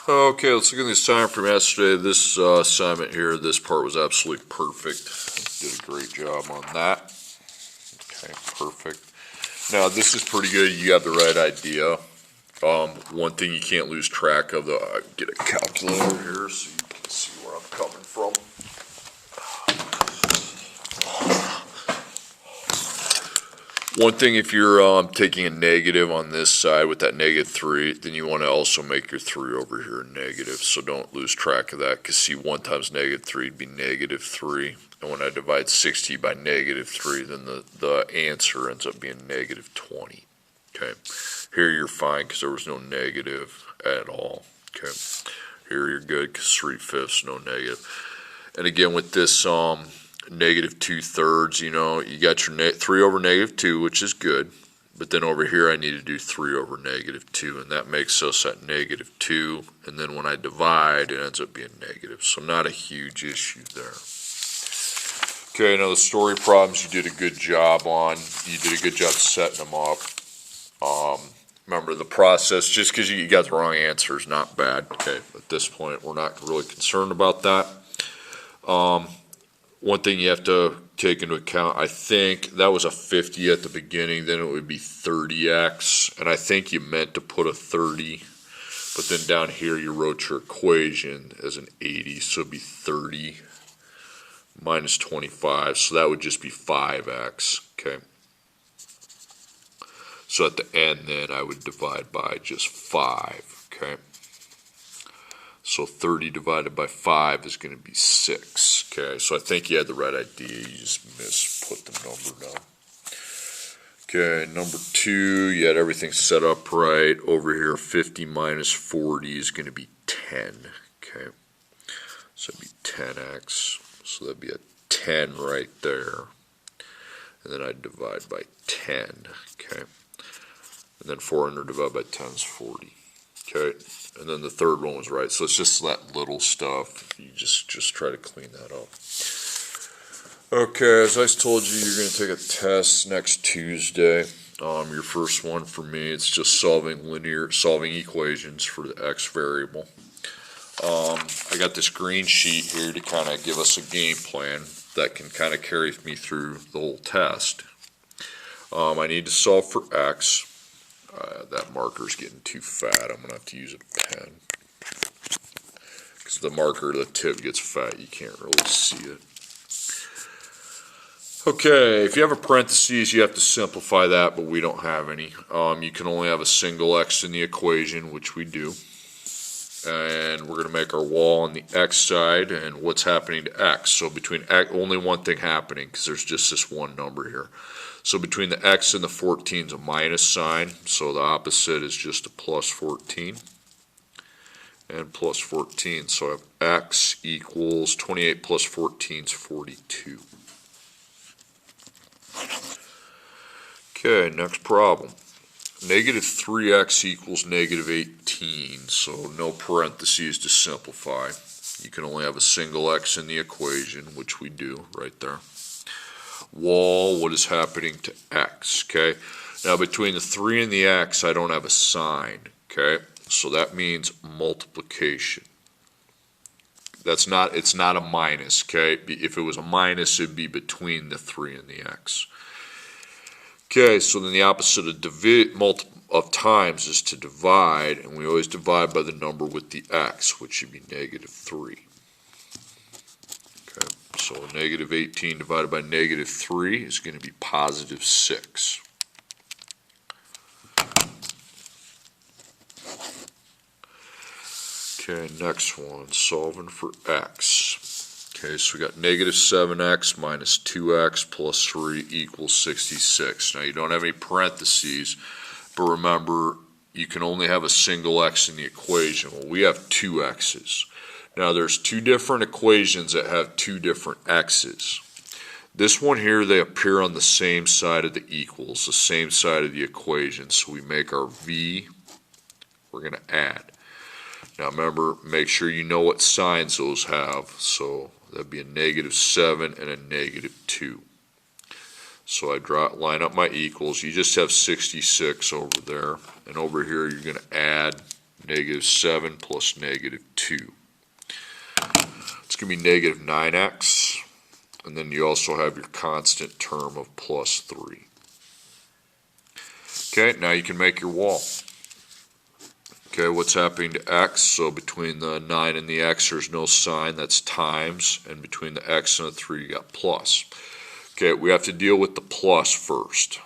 Okay, let's look at the assignment from yesterday. This assignment here, this part was absolutely perfect. Did a great job on that. Okay, perfect. Now, this is pretty good. You have the right idea. One thing you can't lose track of, though, get a calculator here so you can see where I'm coming from. One thing, if you're taking a negative on this side with that -3, then you want to also make your 3 over here negative. So don't lose track of that, because see, 1 times -3 would be -3. And when I divide 60 by -3, then the answer ends up being -20. Okay. Here you're fine because there was no negative at all. Okay. Here you're good because 3/5, no negative. And again, with this -2/3, you know, you got your 3 over -2, which is good. But then over here I need to do 3 over -2, and that makes us at -2. And then when I divide, it ends up being negative. So not a huge issue there. Okay, now the story problems you did a good job on. You did a good job setting them up. Remember the process, just because you got the wrong answer is not bad. Okay, at this point we're not really concerned about that. One thing you have to take into account, I think that was a 50 at the beginning, then it would be 30x, and I think you meant to put a 30, but then down here you wrote your equation as an 80, so it'd be 30 minus 25, so that would just be 5x, okay? So at the end then I would divide by just 5, okay? So 30 divided by 5 is going to be 6, okay? So I think you had the right idea, you just misput the number down. Okay, number 2, you had everything set up right. Over here, 50 minus 40 is going to be 10, okay? So it'd be 10x, so that'd be a 10 right there. And then I'd divide by 10, okay? And then 400 divided by 10 is 40, okay? And then the third one was right. So it's just that little stuff. You just try to clean that up. Okay, as I told you, you're going to take a test next Tuesday. Your first one for me, it's just solving equations for the x variable. I got this green sheet here to kind of give us a game plan that can kind of carry me through the whole test. I need to solve for x. That marker's getting too fat. I'm going to have to use a pen. Because the marker, the tip gets fat, you can't really see it. Okay, if you have a parentheses, you have to simplify that, but we don't have any. You can only have a single x in the equation, which we do. And we're going to make our wall on the x side, and what's happening to x. So between x, only one thing happening, because there's just this one number here. So between the x and the 14 is a minus sign, so the opposite is just a plus 14. And plus 14, so I have x equals 28 plus 14 is 42. Okay, next problem. -3x equals -18, so no parentheses to simplify. You can only have a single x in the equation, which we do right there. Wall, what is happening to x, okay? Now between the 3 and the x, I don't have a sign, okay? So that means multiplication. It's not a minus, okay? If it was a minus, it'd be between the 3 and the x. Okay, so then the opposite of times is to divide, and we always divide by the number with the x, which should be -3. Okay, so -18 divided by -3 is going to be +6. Okay, next one, solving for x. Okay, so we got -7x minus 2x plus 3 equals 66. Now you don't have any parentheses, but remember, you can only have a single x in the equation. Well, we have 2 x's. Now there's 2 different equations that have 2 different x's. This one here, they appear on the same side of the equals, the same side of the equation. So we make our v, we're going to add. Now remember, make sure you know what signs those have. So that'd be a -7 and a -2. So I line up my equals. You just have 66 over there. And over here you're going to add negative 7 plus negative 2. It's going to be negative 9x, and then you also have your constant term of plus 3. Okay, now you can make your wall. Okay, what's happening to x? So between the 9 and the x, there's no sign, that's times, and between the x and the 3, you got plus. Okay, we have to deal with the plus first.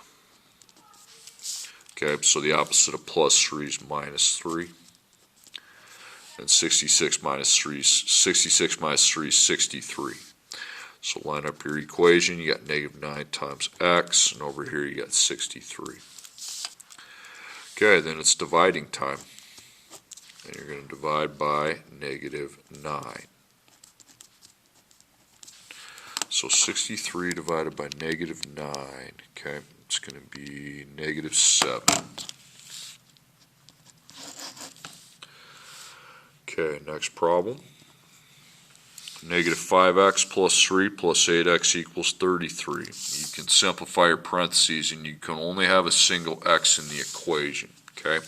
Okay, so the opposite of plus 3 is minus 3. And 66 minus 3 is 63. So line up your equation, you got negative 9 times x, and over here you got 63. Okay, then it's dividing time. And you're going to divide by negative 9. So 63 divided by negative 9, okay, it's going to be negative 7. Okay, next problem. Negative 5x plus 3 plus 8x equals 33. You can simplify your parentheses and you can only have a single x in the equation, okay?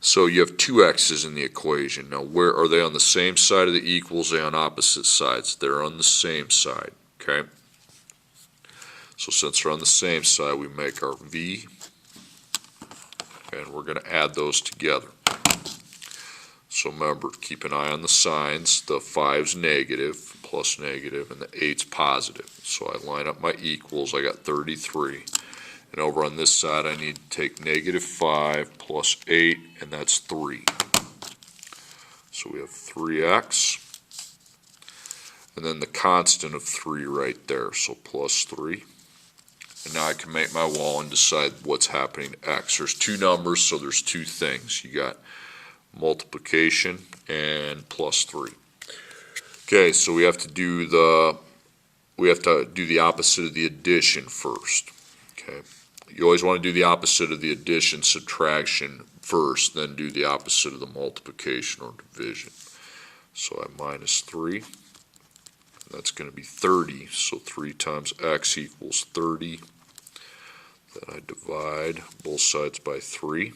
So you have two x's in the equation. Now, where are they on the same side of the equals? Are they on opposite sides? They're on the same side, okay? So since they're on the same side, we make our v, and we're going to add those together. So remember, keep an eye on the signs. The 5's negative, plus negative, and the 8's positive. So I line up my equals. I got 33. And over on this side, I need to take negative 5 plus 8, and that's 3. So we have 3x. And then the constant of 3 right there, so plus 3. And now I can make my wall and decide what's happening to x. There's two numbers, so there's two things. You got multiplication and plus 3. Okay, so we have to do the opposite of the addition first. Okay, you always want to do the opposite of the addition, subtraction first, then do the opposite of the multiplication or division. So I minus 3. That's going to be 30. So 3 times x equals 30. Then I divide both sides by 3.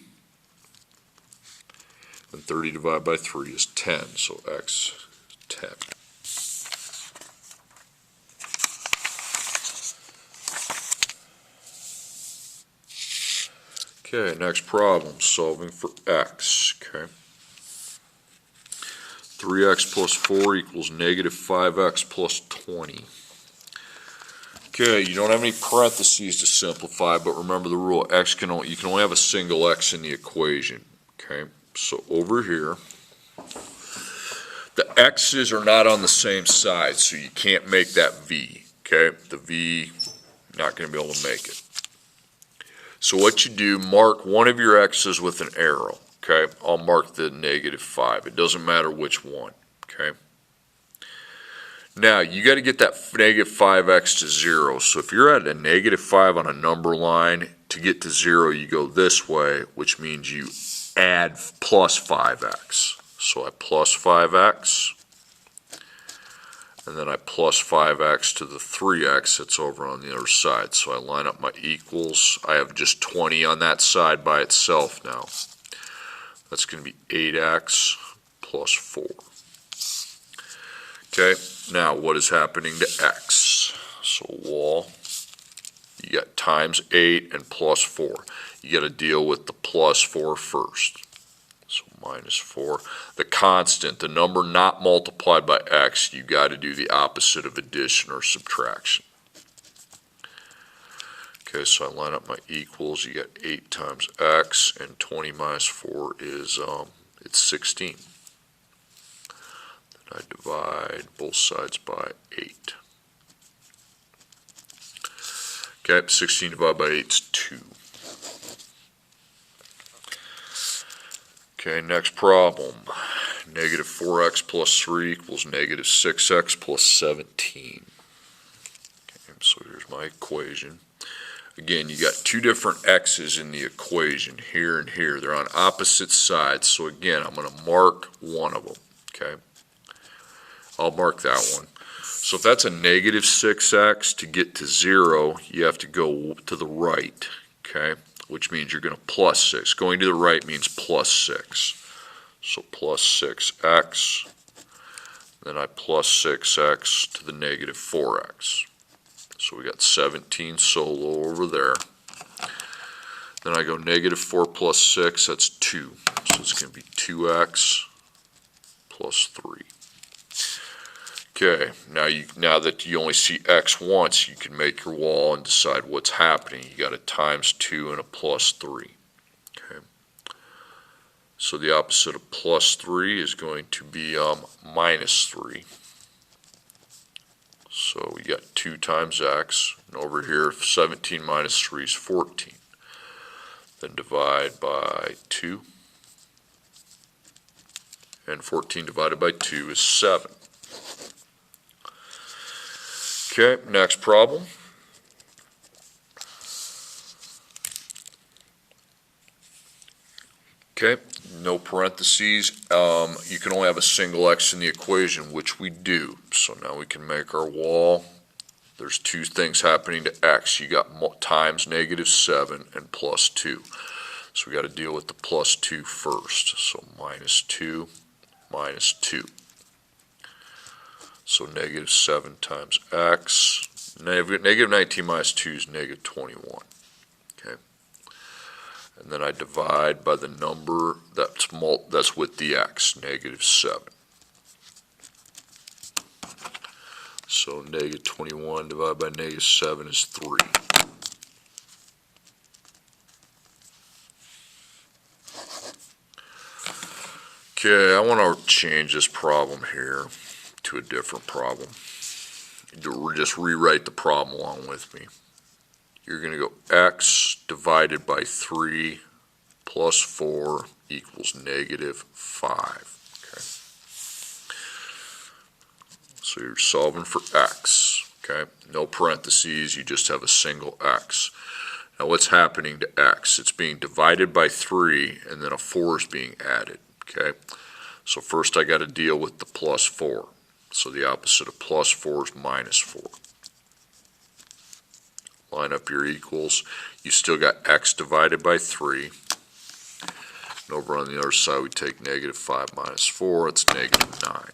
And 30 divided by 3 is 10, so x is 10. Okay, next problem, solving for x. Okay, 3x plus 4 equals negative 5x plus 20. Okay, you don't have any parentheses to simplify, but remember the rule, you can only have a single x in the equation. Okay. So over here, the x's are not on the same side, so you can't make that v, okay? The v, not going to be able to make it. So what you do, mark one of your x's with an arrow, okay? I'll mark the negative 5. It doesn't matter which one, okay? Now, you got to get that negative 5x to 0. So if you're at a negative 5 on a number line, to get to 0, you go this way, which means you add plus 5x. So I plus 5x, and then I plus 5x to the 3x that's over on the other side. So I line up my equals. I have just 20 on that side by itself now. That's going to be 8x plus 4. Okay, now what is happening to x? So wall, you got times 8 and plus 4. You got to deal with the plus 4 first. So minus 4. The constant, the number not multiplied by x, you got to do the opposite of addition or subtraction. Okay, so I line up my equals. You got 8 times x, and 20 minus 4 is it's 16. Then I divide both sides by 8. Okay, 16 divided by 8 is 2. Okay, next problem. Negative 4x plus 3 equals negative 6x plus 17. Okay, so here's my equation. Again, you got two different x's in the equation, here and here. They're on opposite sides, so again, I'm going to mark one of them. Okay, I'll mark that one. So if that's a negative 6x, to get to 0, you have to go to the right. Okay, which means you're going to plus 6. Going to the right means plus 6. So plus 6x, then I plus 6x to the negative 4x. So we got 17 solo over there. Then I go negative 4 plus 6, that's 2. So it's going to be 2x plus 3. Okay, now that you only see x once, you can make your wall and decide what's happening. You got a times 2 and a plus 3. Okay. So the opposite of plus 3 is going to be minus 3. So we got 2 times x, and over here 17 minus 3 is 14. Then divide by 2, and 14 divided by 2 is 7. Okay, next problem. Okay, no parentheses. You can only have a single x in the equation, which we do. So now we can make our wall. There's two things happening to x. You got times negative 7 and plus 2. So we got to deal with the plus 2 first. So minus 2, minus 2. So negative 7 times x. Negative 19 minus 2 is negative 21. Okay. And then I divide by the number that's with the x, negative 7. So negative 21 divided by negative 7 is 3. Okay, I want to change this problem here to a different problem. Just rewrite the problem along with me. You're going to go x divided by 3 plus 4 equals negative 5. Okay. So you're solving for x. Okay. No parentheses, you just have a single x. Now what's happening to x? It's being divided by 3 and then a 4 is being added. Okay. So first I got to deal with the plus 4. So the opposite of plus 4 is minus 4. Line up your equals. You still got x divided by 3. And over on the other side we take negative 5 minus 4. It's negative 9.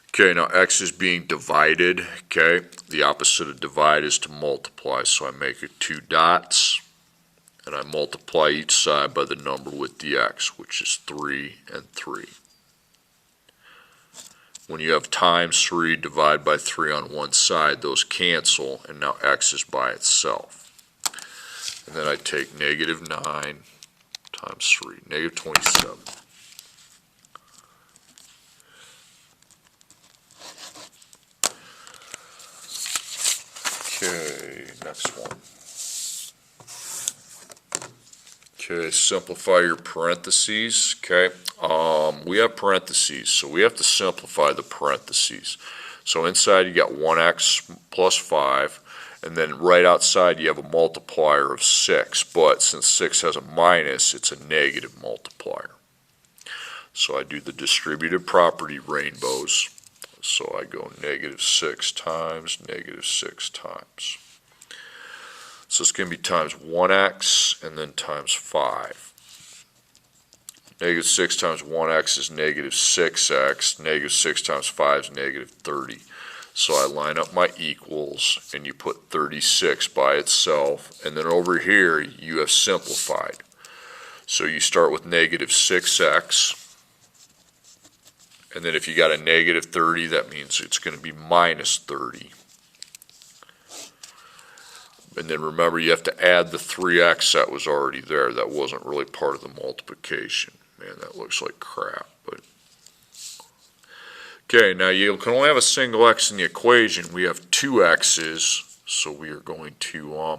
Okay, now x is being divided. Okay, the opposite of divide is to multiply. So I make it 2 dots. And I multiply each side by the number with the x, which is 3 and 3. When you have times 3, divide by 3 on one side, those cancel, and now x is by itself. And then I take negative 9 times 3, negative 27. Okay, next one. Okay, simplify your parentheses. Okay, we have parentheses, so we have to simplify the parentheses. So inside you got 1x plus 5, and then right outside you have a multiplier of 6, but since 6 has a minus, it's a negative multiplier. So I do the distributive property rainbows. So I go negative 6 times, negative 6 times. So it's going to be times 1x and then times 5. Negative 6 times 1x is negative 6x. Negative 6 times 5 is negative 30. So I line up my equals and you put 36 by itself. And then over here you have simplified. So you start with negative 6x. And then if you got a negative 30, that means it's going to be minus 30. And then remember, you have to add the 3x that was already there. That wasn't really part of the multiplication. Man, that looks like crap. But okay, now you can only have a single x in the equation. We have 2 x's, so we are going to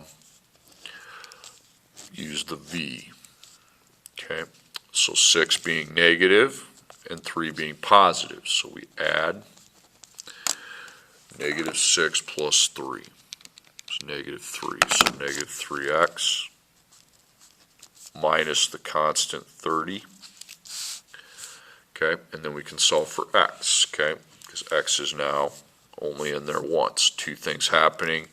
use the v. Okay, so 6 being negative and 3 being positive. So we add negative 6 plus 3. Negative 3, so negative 3x minus the constant 30, okay, and then we can solve for x, okay, because x is now only in there once. Two things happening.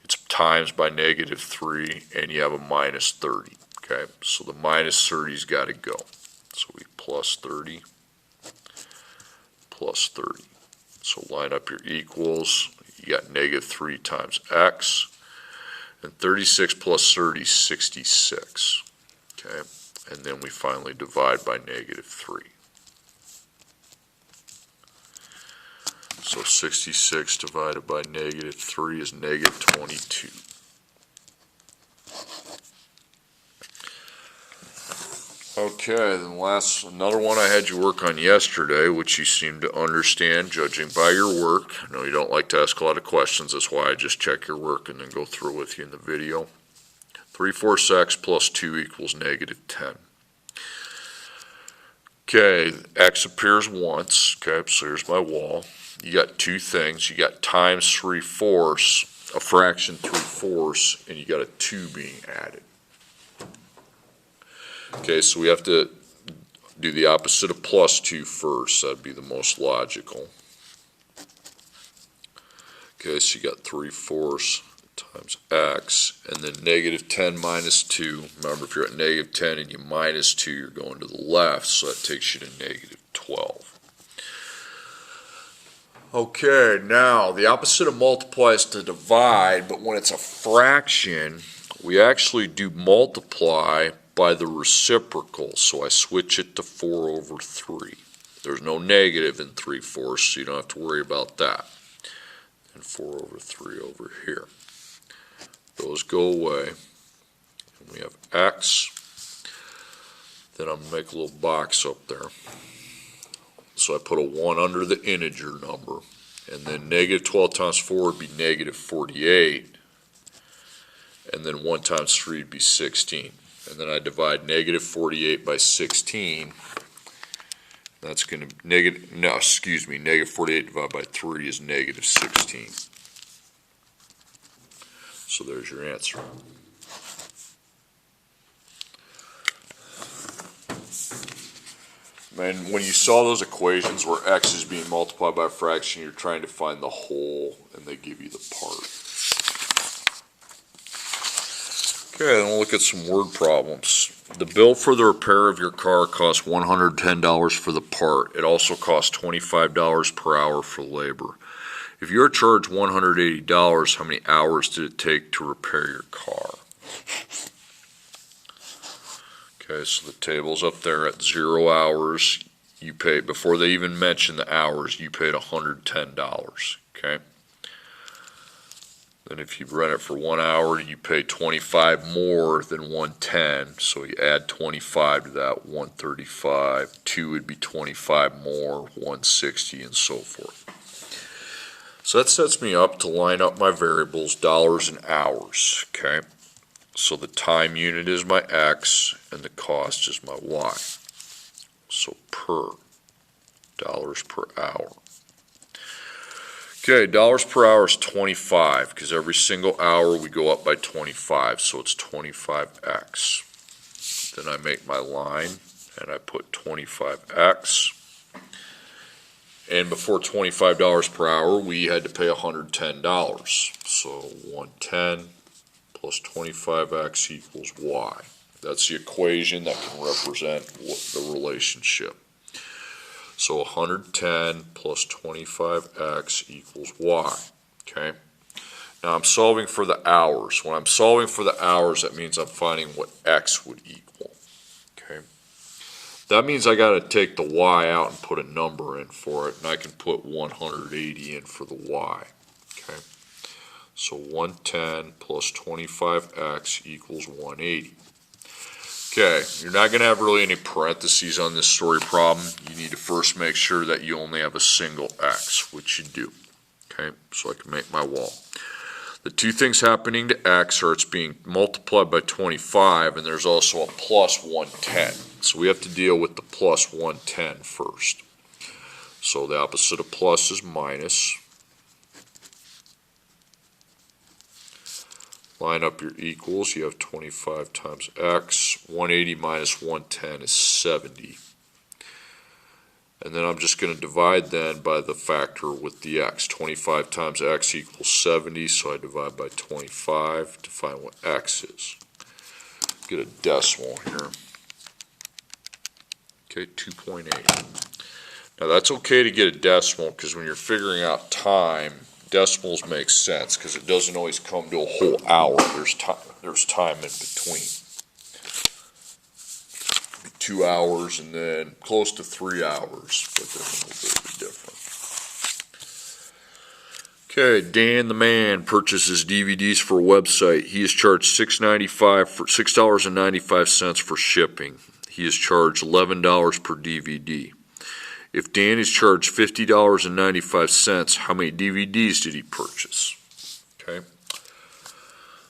It's times by negative 3, and you have a minus 30. Okay, so the minus 30's got to go. So we plus 30, plus 30. So line up your equals. You got negative 3 times x. And 36 plus 30 is 66. Okay, and then we finally divide by negative 3. So 66 divided by negative 3 is negative 22. Okay, then another one I had you work on yesterday, which you seem to understand, judging by your work. I know you don't like to ask a lot of questions, that's why I just check your work and then go through with you in the video. 3/4 x plus 2 equals negative 10. Okay, x appears once, okay, so here's my wall. You got two things. You got times 3/4, a fraction 3/4, and you got a 2 being added. Okay, so we have to do the opposite of plus 2 first. That'd be the most logical. Okay, so you got 3/4 times x, and then negative 10 minus 2. Remember, if you're at negative 10 and you minus 2, you're going to the left, so that takes you to negative 12. Okay, now the opposite of multiply is to divide, but when it's a fraction, we actually do multiply by the reciprocal, so I switch it to 4/3. There's no negative in 3/4, so you don't have to worry about that. And 4/3 over here. Those go away. And we have x. Then I'm going to make a little box up there. So I put a 1 under the integer number. And then negative 12 times 4 would be negative 48. And then 1 times 3 would be 16. And then I divide negative 48 by 16. That's going to negative 48 divided by 3 is negative 16. So there's your answer. And when you saw those equations where x is being multiplied by a fraction, you're trying to find the whole, and they give you the part. Okay, then we'll look at some word problems. The bill for the repair of your car costs $110 for the part. It also costs $25 per hour for labor. If you're charged $180, how many hours did it take to repair your car? Okay, so the table's up there at 0 hours. You pay, before they even mention the hours, you paid $110, okay? Then if you rent it for 1 hour, you pay 25 more than 110, so you add 25 to that, 135. 2 would be 25 more, 160, and so forth. So that sets me up to line up my variables, dollars and hours, okay? So the time unit is my x, and the cost is my y. So dollars per hour. Okay, dollars per hour is 25, because every single hour we go up by 25, so it's 25x. Then I make my line, and I put 25x. And before $25 per hour, we had to pay $110. So 110 plus 25x equals y. That's the equation that can represent the relationship. So 110 plus 25x equals y. Okay. Now I'm solving for the hours. When I'm solving for the hours, that means I'm finding what x would equal. Okay. That means I got to take the y out and put a number in for it, and I can put 180 in for the y. Okay. So 110 plus 25x equals 180. Okay, you're not going to have really any parentheses on this story problem. You need to first make sure that you only have a single x, which you do. Okay, so I can make my wall. The two things happening to x are it's being multiplied by 25, and there's also a plus 110. So we have to deal with the plus 110 first. So the opposite of plus is minus. Line up your equals. You have 25 times x. 180 minus 110 is 70. And then I'm just going to divide then by the factor with the x. 25 times x equals 70, so I divide by 25 to find what x is. Get a decimal here. Okay, 2.8. Now that's okay to get a decimal because when you're figuring out time, decimals make sense because it doesn't always come to a whole hour. There's time in between. 2 hours and then close to 3 hours, but they're a little bit different. Okay, Dan the man purchases DVDs for a website. He is charged $6.95 for shipping. He is charged $11 per DVD. If Dan is charged $50.95, how many DVDs did he purchase? Okay.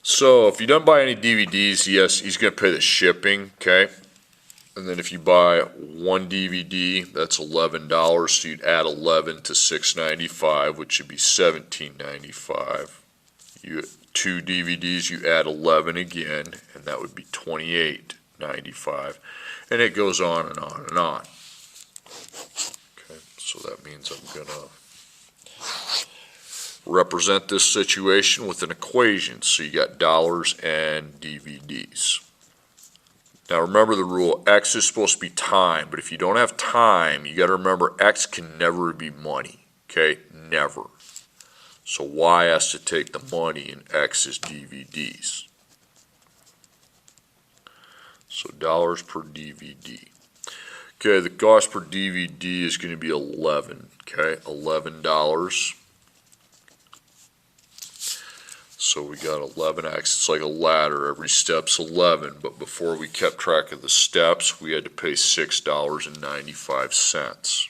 So if you don't buy any DVDs, yes, he's going to pay the shipping, okay? And then if you buy one DVD, that's $11, so you'd add 11 to $6.95, which would be $17.95. You 2 DVDs, you add 11 again, and that would be $28.95. And it goes on and on and on. Okay, so that means I'm going to represent this situation with an equation. So you got dollars and DVDs. Now remember the rule, x is supposed to be time, but if you don't have time, you got to remember x can never be money, okay? Never. So y has to take the money and x is DVDs. So dollars per DVD. Okay, the cost per DVD is going to be 11, okay? $11. So we got 11x, it's like a ladder, every step's 11, but before we kept track of the steps, we had to pay $6.95.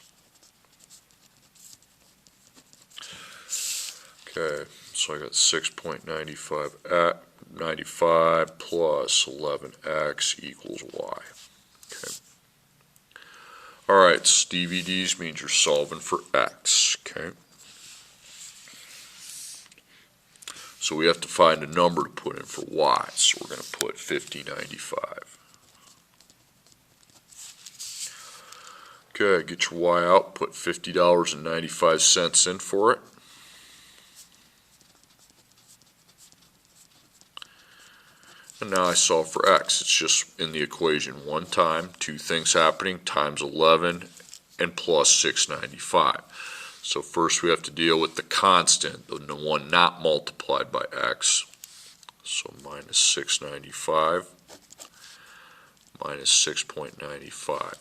Okay, so I got 6.95 plus 11x equals y. Okay. Alright, so DVDs means you're solving for x, okay? So we have to find a number to put in for y. So we're going to put 50.95. Okay, get your y out, put $50.95 in for it. And now I solve for x. It's just in the equation one time, two things happening, times 11 and plus 6.95. So first we have to deal with the constant, the one not multiplied by x. So minus 6.95 minus 6.95.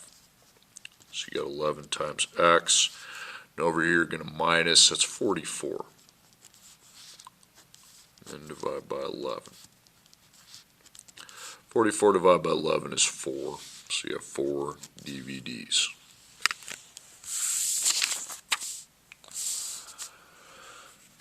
So you got 11 times x. And over here you're going to minus, that's 44. And then divide by 11. 44 divided by 11 is 4. So you have 4 DVDs.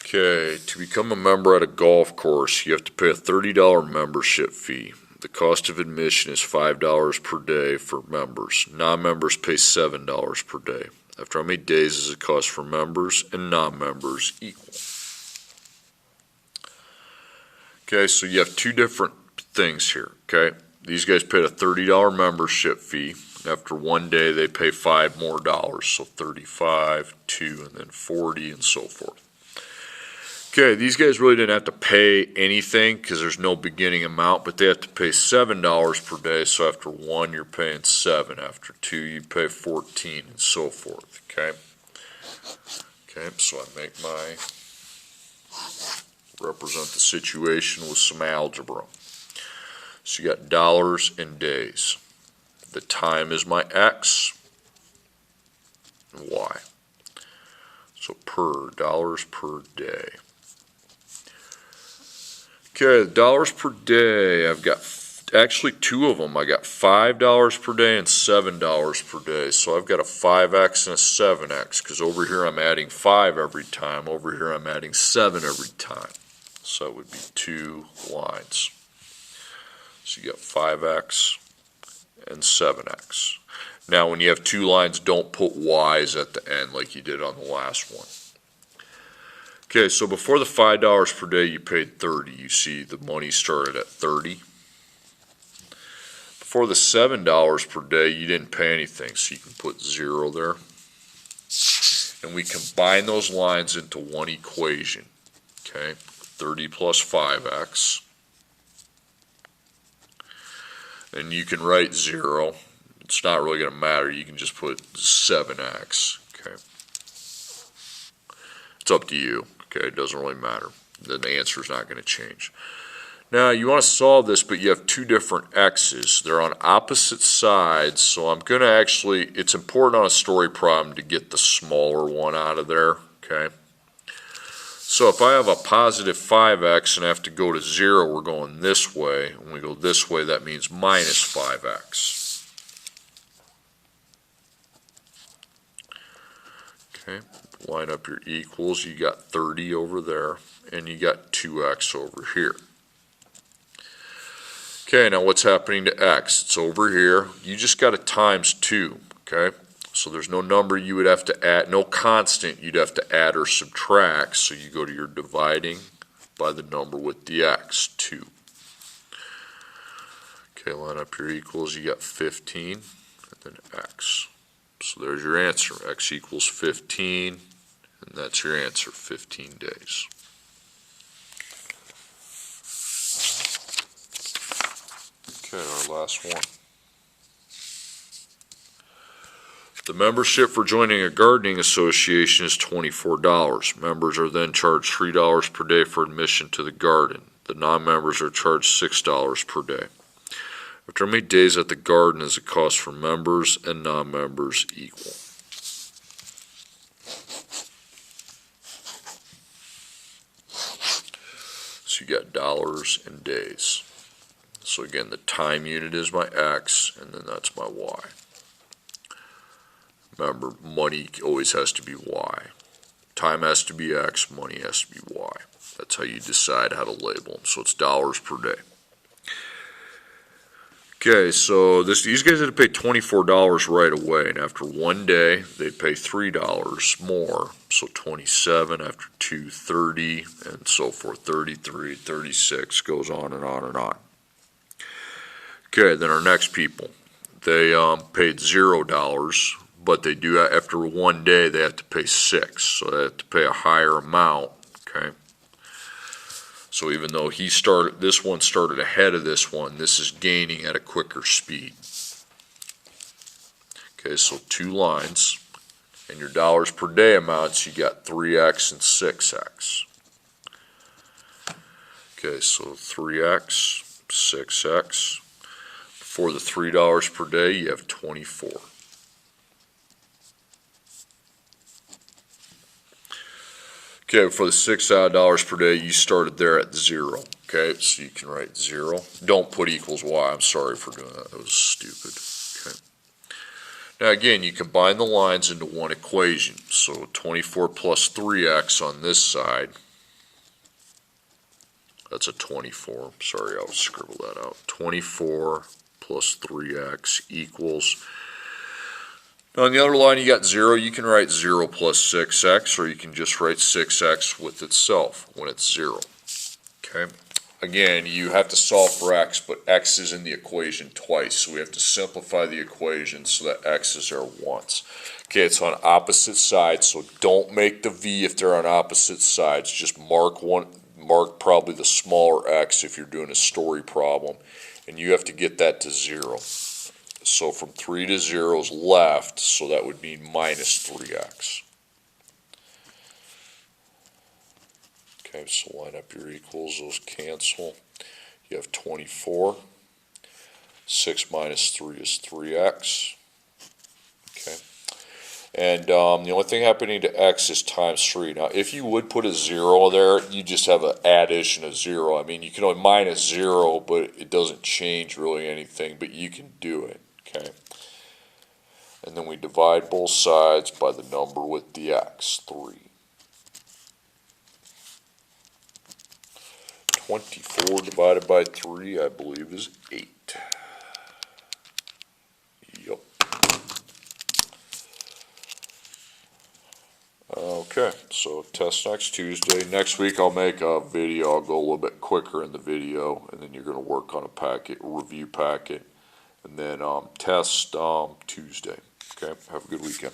Okay, to become a member at a golf course, you have to pay a $30 membership fee. The cost of admission is $5 per day for members. Non-members pay $7 per day. After how many days does it cost for members and non-members equal? Okay, so you have two different things here, okay? These guys paid a $30 membership fee. After one day, they pay $5 more. So 35, 2, and then 40, and so forth. Okay, these guys really didn't have to pay anything because there's no beginning amount, but they have to pay $7 per day. So after 1, you're paying 7. After 2, you pay 14, and so forth. Okay. Okay, so I make my represent the situation with some algebra. So you got dollars and days. The time is my x and y. So per, dollars per day. Okay, the dollars per day, I've got actually 2 of them. I got $5 per day and $7 per day. So I've got a 5x and a 7x because over here I'm adding 5 every time. Over here I'm adding 7 every time. So it would be 2 lines. So you got 5x and 7x. Now when you have 2 lines, don't put y's at the end like you did on the last one. Okay, so before the $5 per day, you paid 30. You see the money started at 30. Before the $7 per day, you didn't pay anything, so you can put 0 there. and we combine those lines into one equation. Okay, 30 plus 5x. And you can write 0. It's not really going to matter. You can just put 7x. Okay. It's up to you. Okay, it doesn't really matter. The answer is not going to change. Now, you want to solve this, but you have two different x's. They're on opposite sides, so I'm going to actually, it's important on a story problem to get the smaller one out of there, okay? So if I have a positive 5x and I have to go to 0, we're going this way. When we go this way, that means minus 5x. Okay, line up your equals. You got 30 over there, and you got 2x over here. Okay, now what's happening to x? It's over here. You just got to times 2, okay? So there's no number you would have to add, no constant you'd have to add or subtract, so you go to your dividing by the number with the x, 2. Okay, line up your equals. You got 15, and then x. So there's your answer. X equals 15, and that's your answer, 15 days. Okay, our last one. The membership for joining a gardening association is $24. Members are then charged $3 per day for admission to the garden. The non-members are charged $6 per day. After how many days at the garden is the cost for members and non-members equal? So you got dollars and days. So again, the time unit is my x, and then that's my y. Remember, money always has to be y. Time has to be x, money has to be y. That's how you decide how to label them. So it's dollars per day. Okay, so these guys had to pay $24 right away, and after 1 day, they'd pay $3 more. So 27, after 2, 30, and so forth, 33, 36, goes on and on and on. Okay, then our next people, they paid $0, but they do, after 1 day, they have to pay 6, so they have to pay a higher amount, okay? So even though this one started ahead of this one, this is gaining at a quicker speed. Okay, so 2 lines, and your dollars per day amounts, you got 3x and 6x. Okay, so 3x, 6x. For the $3 per day, you have 24. Okay, for the $6 per day, you started there at 0. Okay, so you can write 0. Don't put equals y. I'm sorry for doing that. That was stupid. Okay. Now again, you combine the lines into one equation. So 24 plus 3x on this side. That's a 24. Sorry, I'll scribble that out. 24 plus 3x equals. Now on the other line, you got 0. You can write 0 plus 6x, or you can just write 6x with itself when it's 0. Okay. Again, you have to solve for x, but x is in the equation twice, so we have to simplify the equation so that x is there once. Okay, it's on opposite sides, so don't make the v if they're on opposite sides. Just mark probably the smaller x if you're doing a story problem, and you have to get that to 0. So from 3 to 0 is left, so that would mean minus 3x. Okay, so line up your equals, those cancel. You have 24. 6 minus 3 is 3x. Okay. And the only thing happening to x is times 3. Now, if you would put a 0 there, you just have an addition of 0. I mean, you can only minus 0, but it doesn't change really anything, but you can do it. Okay. And then we divide both sides by the number with the x, 3. 24 divided by 3, I believe, is 8. Yep. Okay, so test next Tuesday. Next week I'll make a video. I'll go a little bit quicker in the video, and then you're going to work on a review packet, and then test Tuesday. Okay, have a good weekend.